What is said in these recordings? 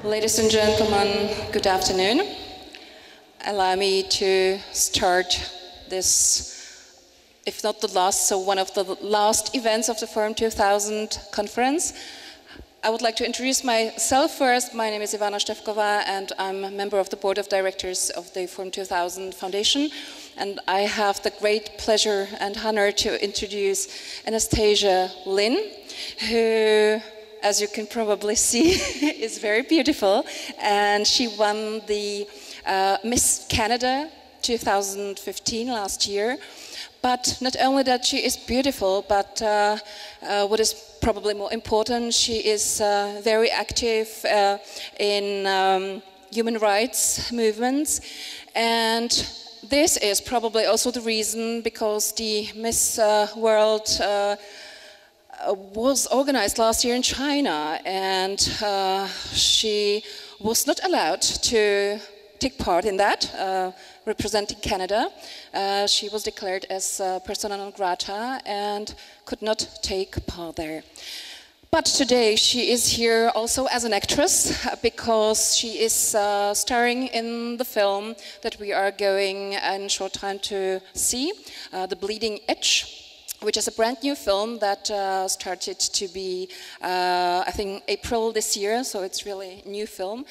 Ladies and gentlemen, good afternoon. Allow me to start this, if not the last, so one of the last events of the Forum 2000 conference. I would like to introduce myself first. My name is Ivana Števková and I'm a member of the board of directors of the Forum 2000 Foundation. And I have the great pleasure and honor to introduce Anastasia Lin, who, as you can probably see, is very beautiful. And she won the Miss Canada 2015 last year. But not only that she is beautiful, but what is probably more important, she is very active in human rights movements. And this is probably also the reason because the Miss World was organized last year in China, and she was not allowed to take part in that, representing Canada. She was declared as persona non grata and could not take part there. But today she is here also as an actress because she is starring in the film that we are going in a short time to see, The Bleeding Edge, which is a brand new film that started to be, I think, April this year, so it's really a new film,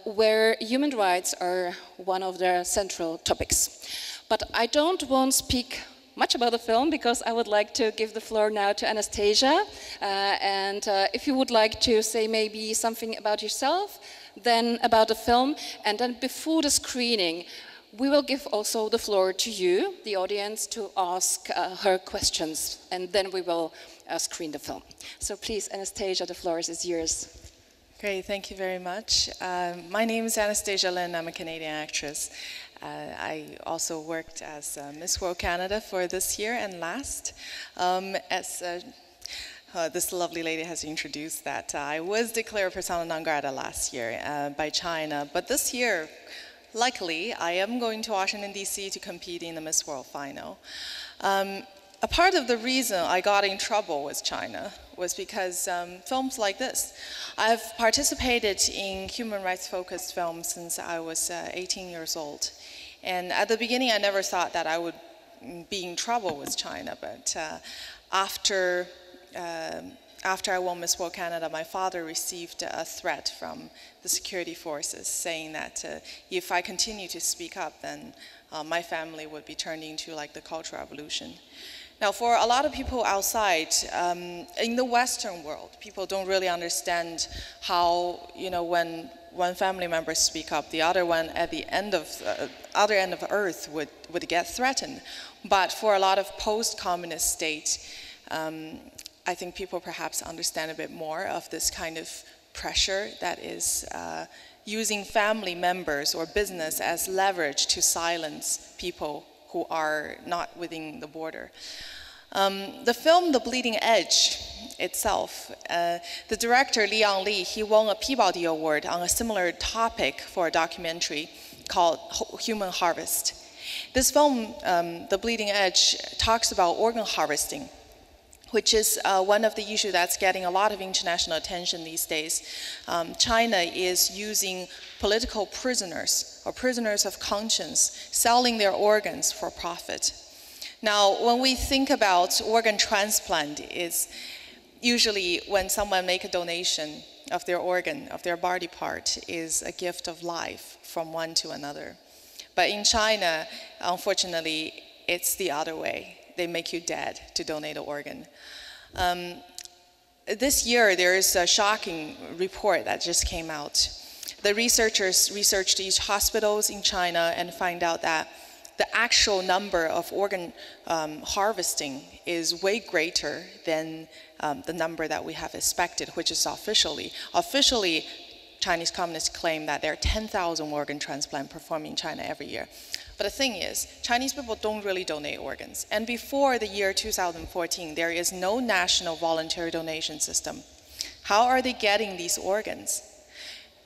where human rights are one of the central topics. But I don't want to speak much about the film because I would like to give the floor now to Anastasia. And if you would like to say maybe something about yourself, then about the film, and then before the screening, we will give also the floor to you, the audience, to ask her questions, and then we will screen the film. So please, Anastasia, the floor is yours. Great, thank you very much. My name is Anastasia Lin. I'm a Canadian actress. I also worked as Miss World Canada for this year and last. This lovely lady has introduced that I was declared persona non grata last year by China, but this year, luckily, I am going to Washington, D.C. to compete in the Miss World final. A part of the reason I got in trouble with China was because films like this. I've participated in human rights-focused films since I was 18 years old. And at the beginning, I never thought that I would be in trouble with China, but after I won Miss World Canada, my father received a threat from the security forces saying that if I continue to speak up, then my family would be turned into like the Cultural Revolution. Now, for a lot of people outside, in the Western world, people don't really understand how, when one family member speak up, the other one at the other end of Earth would get threatened. But for a lot of post-communist states, I think people perhaps understand a bit more of this kind of pressure that is using family members or business as leverage to silence people who are not within the border. The film, The Bleeding Edge itself, the director, Liang Li, he won a Peabody Award on a similar topic for a documentary called Human Harvest. This film, The Bleeding Edge, talks about organ harvesting, which is one of the issues that's getting a lot of international attention these days. China is using political prisoners or prisoners of conscience, selling their organs for profit. Now, when we think about organ transplant, is usually when someone makes a donation of their organ, of their body part, is a gift of life from one to another. But in China, unfortunately, it's the other way. They make you dead to donate an organ. This year, there is a shocking report that just came out. The researchers researched each hospitals in China and find out that the actual number of organ harvesting is way greater than the number that we have expected, which is officially. Officially, Chinese communists claim that there are 10,000 organ transplants performed in China every year. But the thing is, Chinese people don't really donate organs. And before the year 2014, there is no national voluntary donation system. How are they getting these organs?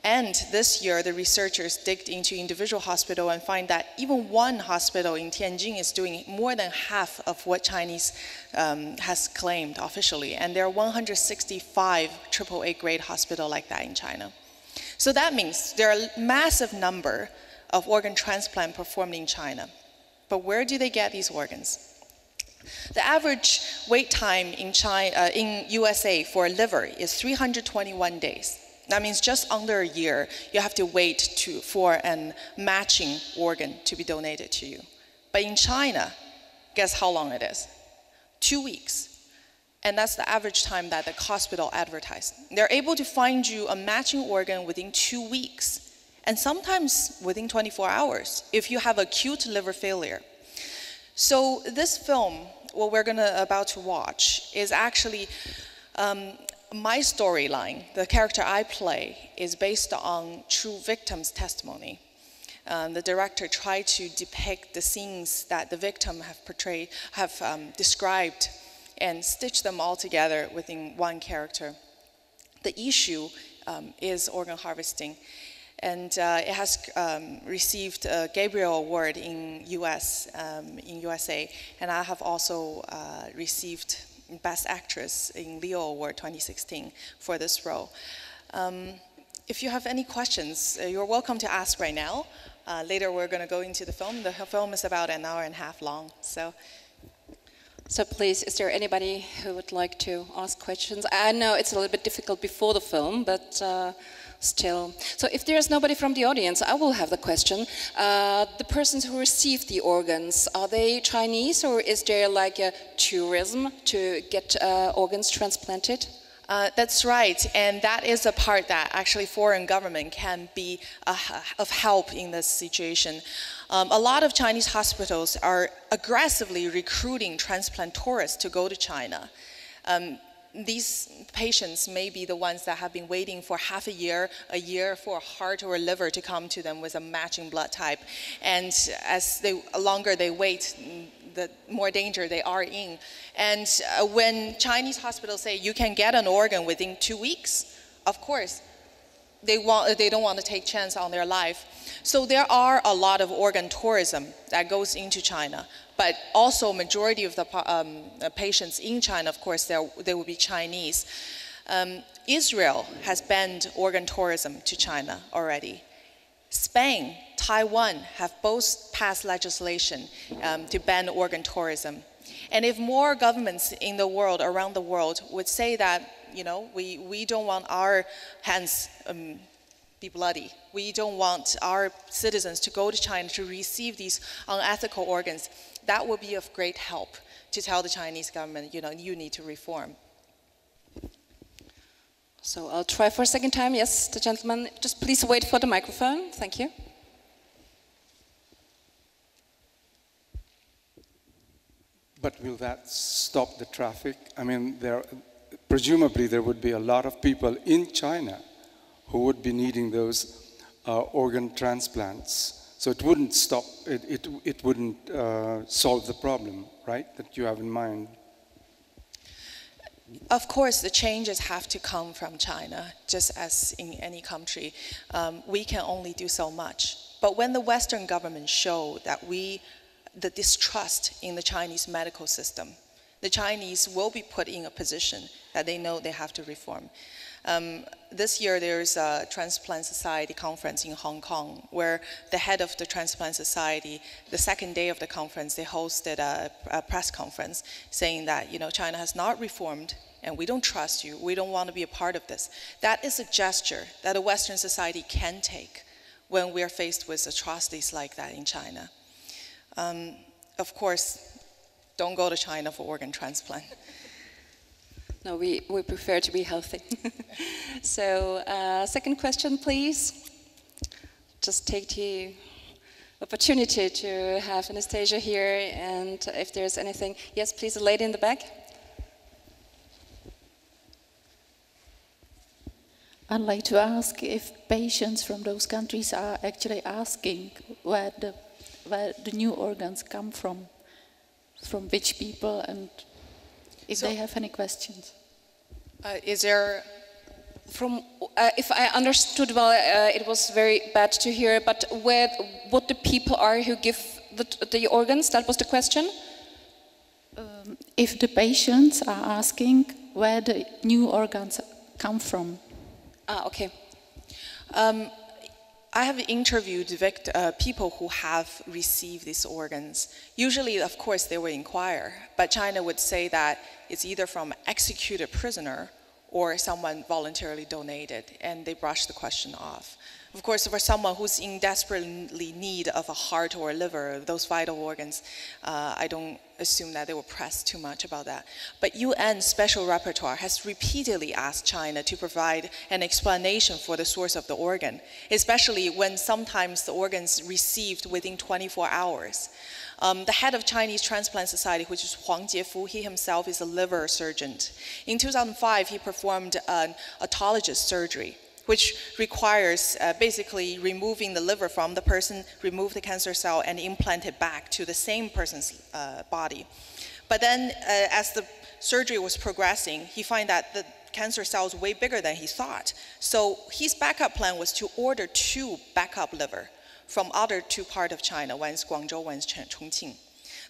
And this year, the researchers digged into individual hospital and find that even one hospital in Tianjin is doing more than half of what Chinese has claimed officially. And there are 165 AAA grade hospitals like that in China. So that means there are a massive number of organ transplant performed in China. But where do they get these organs? The average wait time in USA for a liver is 321 days. That means just under a year, you have to wait for a matching organ to be donated to you. But in China, guess how long it is? 2 weeks. And that's the average time that the hospital advertised. They're able to find you a matching organ within 2 weeks, and sometimes within 24 hours, if you have acute liver failure. So this film, what we're about to watch, is actually my storyline. The character I play is based on true victims' testimony. The director tried to depict the scenes that the victim have described and stitch them all together within one character. The issue is organ harvesting, and it has received a Gabriel Award in USA, and I have also received Best Actress in Leo Award 2016 for this role. If you have any questions, you're welcome to ask right now. Later we're going to go into the film. The film is about an hour and a half long. So please, is there anybody who would like to ask questions? I know it's a little bit difficult before the film, but still. So if there's nobody from the audience, I will have the question. The persons who receive the organs, are they Chinese, or is there like a tourism to get organs transplanted? That's right, and that is a part that actually foreign government can be of help in this situation. A lot of Chinese hospitals are aggressively recruiting transplant tourists to go to China. These patients may be the ones that have been waiting for half a year for a heart or a liver to come to them with a matching blood type. And as the longer they wait, the more danger they are in. And when Chinese hospitals say you can get an organ within 2 weeks, of course, they don't want to take chance on their life. So there are a lot of organ tourism that goes into China, but also majority of the patients in China, of course, they will be Chinese. Israel has banned organ tourism to China already. Spain, Taiwan have both passed legislation to ban organ tourism. And if more governments in the world, around the world, would say that, you know, we don't want our hands be bloody. We don't want our citizens to go to China to receive these unethical organs. That would be of great help to tell the Chinese government, you know, you need to reform. So I'll try for a second time. Yes, the gentleman. Just please wait for the microphone. Thank you. But will that stop the traffic? I mean, presumably there would be a lot of people in China who would be needing those organ transplants. So it wouldn't stop, it wouldn't solve the problem, right, that you have in mind? Of course, the changes have to come from China, just as in any country. We can only do so much. But when the Western government show that the distrust in the Chinese medical system, the Chinese will be put in a position that they know they have to reform. This year there's a Transplant Society conference in Hong Kong where the head of the Transplant Society, the second day of the conference, they hosted a press conference saying that, you know, China has not reformed and we don't trust you, we don't want to be a part of this. That is a gesture that a Western society can take when we are faced with atrocities like that in China. Of course, don't go to China for organ transplant. No, we prefer to be healthy. So, second question, please. Just take the opportunity to have Anastasia here, and if there's anything. Yes, please, a lady in the back. I'd like to ask if patients from those countries are actually asking where the new organs come from which people, and if they have any questions. Is there... if I understood well, it was very bad to hear, but what the people are who give the organs, that was the question? If the patients are asking where the new organs come from. Okay. I have interviewed people who have received these organs. Usually, of course, they will inquire, but China would say that it's either from executed prisoner or someone voluntarily donated, and they brush the question off. Of course, for someone who's in desperately need of a heart or a liver, those vital organs, I don't assume that they will press too much about that. But UN Special Rapporteur has repeatedly asked China to provide an explanation for the source of the organ, especially when sometimes the organs received within 24 hours. The head of Chinese Transplant Society, which is Huang Jiefu, he himself is a liver surgeon. In 2005, he performed an autologous surgery, which requires basically removing the liver from the person, remove the cancer cell, and implant it back to the same person's body. But then, as the surgery was progressing, he found that the cancer cells way bigger than he thought. So his backup plan was to order 2 backup liver from other 2 parts of China, one's Guangzhou, one's Chongqing.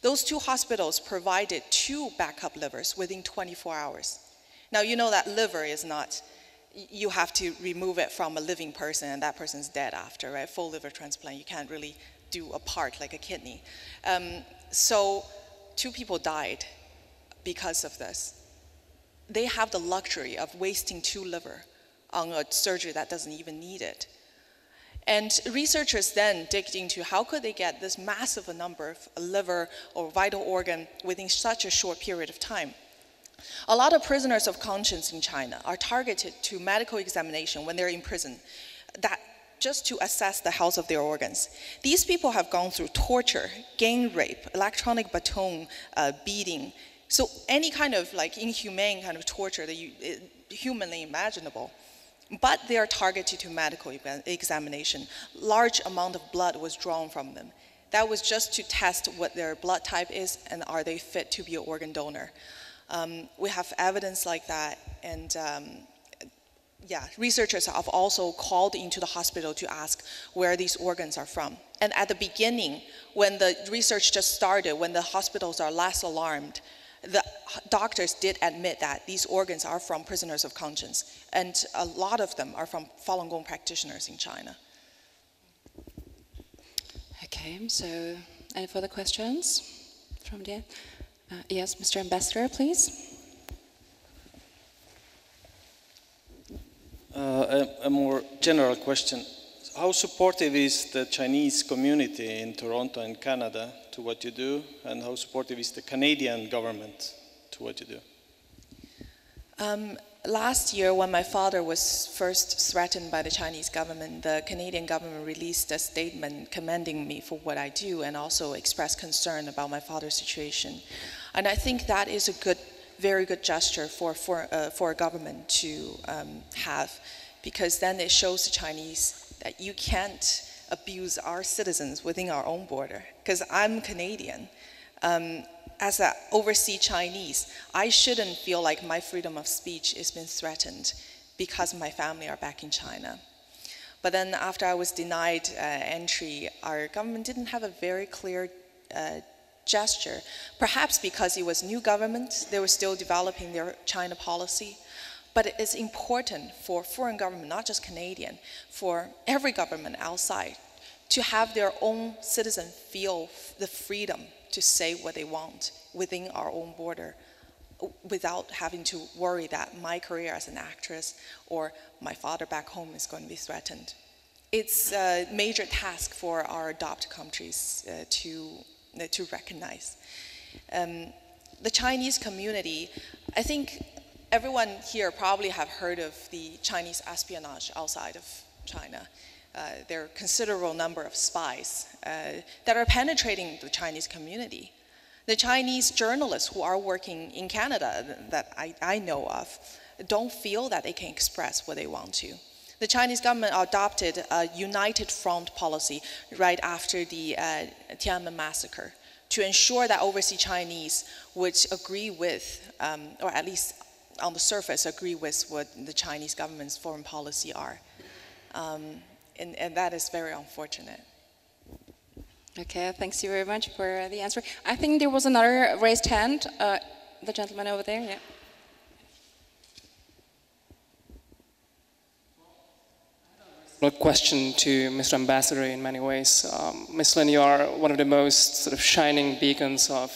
Those 2 hospitals provided 2 backup livers within 24 hours. Now, you know that liver is not, you have to remove it from a living person and that person's dead after, right? Full liver transplant, you can't really do a part like a kidney. So 2 people died because of this. They have the luxury of wasting 2 liver on a surgery that doesn't even need it. And researchers then digged into how could they get this massive number of liver or vital organ within such a short period of time. A lot of prisoners of conscience in China are targeted to medical examination when they're in prison, that just to assess the health of their organs. These people have gone through torture, gang rape, electronic baton beating, so any kind of like inhumane kind of torture that humanly imaginable. But they are targeted to medical examination. Large amount of blood was drawn from them. That was just to test what their blood type is and are they fit to be an organ donor. We have evidence like that, and researchers have also called into the hospital to ask where these organs are from. And at the beginning, when the research just started, when the hospitals are less alarmed, the doctors did admit that these organs are from prisoners of conscience, and a lot of them are from Falun Gong practitioners in China. Okay, so any further questions from there? Yes, Mr. Ambassador, please. A more general question. How supportive is the Chinese community in Toronto and Canada to what you do, and how supportive is the Canadian government to what you do? Last year, when my father was first threatened by the Chinese government, the Canadian government released a statement commending me for what I do and also expressed concern about my father's situation. And I think that is a very good gesture for a government to have, because then it shows the Chinese that you can't abuse our citizens within our own border. Because I'm Canadian. As an overseas Chinese, I shouldn't feel like my freedom of speech has been threatened because my family are back in China. But then after I was denied entry, our government didn't have a very clear gesture, perhaps because it was new government, they were still developing their China policy. But it's important for foreign government, not just Canadian, for every government outside, to have their own citizens feel the freedom to say what they want within our own border without having to worry that my career as an actress or my father back home is going to be threatened. It's a major task for our adopted countries to recognize. The Chinese community, I think everyone here probably have heard of the Chinese espionage outside of China. There are a considerable number of spies that are penetrating the Chinese community. The Chinese journalists who are working in Canada that I know of don't feel that they can express what they want to. The Chinese government adopted a united front policy right after the Tiananmen massacre to ensure that overseas Chinese would agree with, or at least on the surface, agree with what the Chinese government's foreign policy are. And that is very unfortunate. Okay, thanks you very much for the answer. I think there was another raised hand. The gentleman over there, yeah. A question to Mr. Ambassador in many ways. Ms. Lin, you are one of the most sort of shining beacons of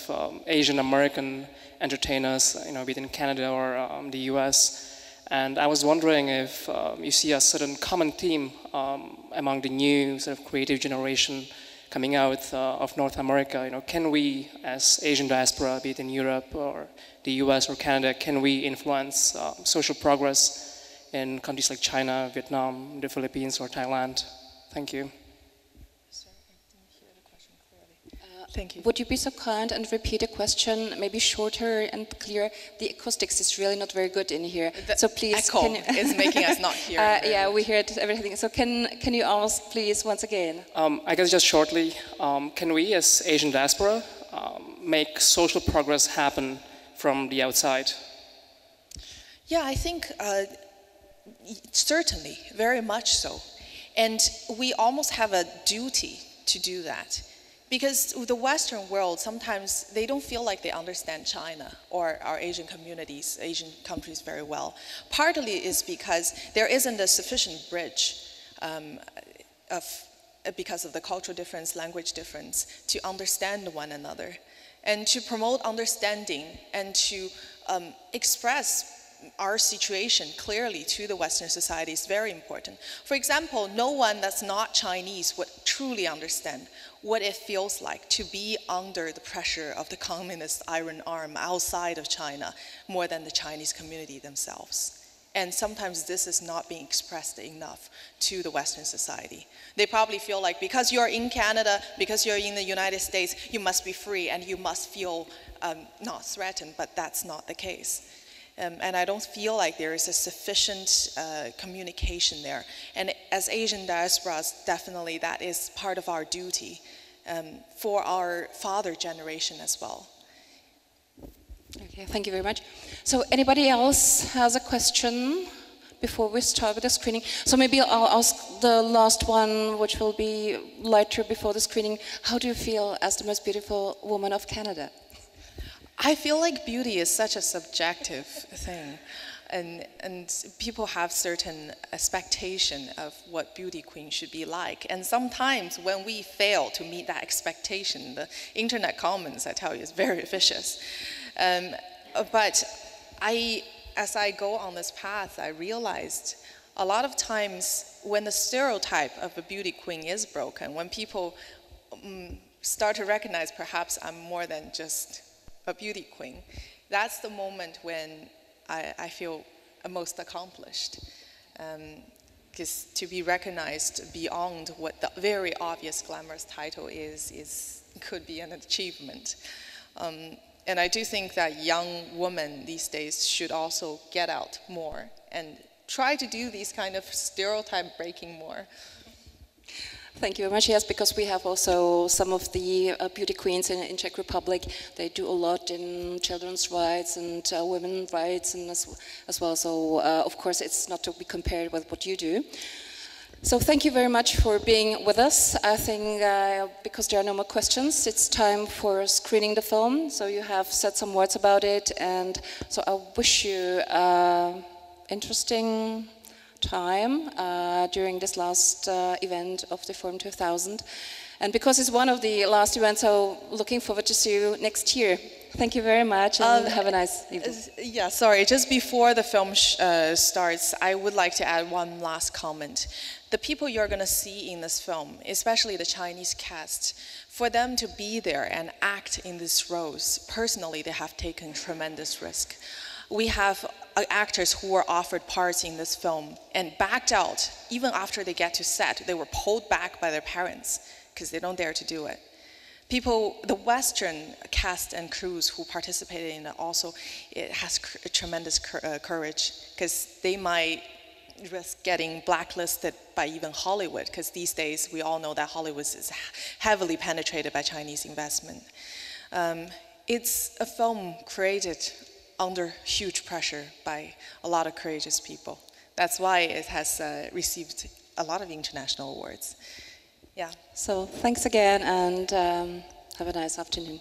Asian American entertainers, be it in Canada or the US. And I was wondering if you see a certain common theme among the new sort of creative generation coming out of North America. Can we, as Asian diaspora, be it in Europe or the US or Canada, can we influence social progress in countries like China, Vietnam, the Philippines, or Thailand? Thank you. Sorry, I didn't hear the question clearly. Thank you. Would you be so kind and repeat the question, maybe shorter and clear? The acoustics is really not very good in here. So please, echo is making us not hear. Yeah, we heard everything. So can you ask, please, once again? I guess just shortly, can we, as Asian diaspora, make social progress happen from the outside? Yeah, I think certainly, very much so. And we almost have a duty to do that. Because the Western world, sometimes they don't feel like they understand China or our Asian communities, Asian countries very well. Partly is because there isn't a sufficient bridge because of the cultural difference, language difference, to understand one another. And to promote understanding and to express our situation clearly to the Western society is very important. For example, no one that's not Chinese would truly understand what it feels like to be under the pressure of the communist iron arm outside of China more than the Chinese community themselves. And sometimes this is not being expressed enough to the Western society. They probably feel like because you're in Canada, because you're in the United States, you must be free and you must feel not threatened, but that's not the case. And I don't feel like there is a sufficient communication there. And as Asian diasporas, definitely that is part of our duty for our father generation as well. Okay, thank you very much. So anybody else has a question before we start with the screening? So maybe I'll ask the last one, which will be lighter before the screening. How do you feel as the most beautiful woman of Canada? I feel like beauty is such a subjective thing, and people have certain expectation of what beauty queen should be like. And sometimes when we fail to meet that expectation, the internet comments, I tell you, is very vicious. But as I go on this path, I realized a lot of times when the stereotype of a beauty queen is broken, when people start to recognize perhaps I'm more than just a beauty queen, that's the moment when I feel most accomplished. Because to be recognized beyond what the very obvious glamorous title could be an achievement. And I do think that young women these days should also get out more and try to do these kind of stereotype breaking more. Thank you very much. Yes, because we have also some of the beauty queens in Czech Republic. They do a lot in children's rights and women's rights and as well. So of course it's not to be compared with what you do. So thank you very much for being with us. I think because there are no more questions, it's time for screening the film. So you have said some words about it, and so I wish you interesting time during this last event of the Forum 2000. And because it's one of the last events, so looking forward to see you next year. Thank you very much, and have a nice evening. Yeah, sorry, just before the film starts, I would like to add one last comment. The people you're going to see in this film, especially the Chinese cast, for them to be there and act in these roles, personally, they have taken tremendous risk. We have actors who were offered parts in this film and backed out. Even after they get to set, they were pulled back by their parents because they don't dare to do it. People, the Western cast and crews who participated in it also, it has tremendous courage because they might risk getting blacklisted by even Hollywood, because these days we all know that Hollywood is heavily penetrated by Chinese investment. It's a film created under huge pressure by a lot of courageous people. That's why it has received a lot of international awards. Yeah. So thanks again, and have a nice afternoon.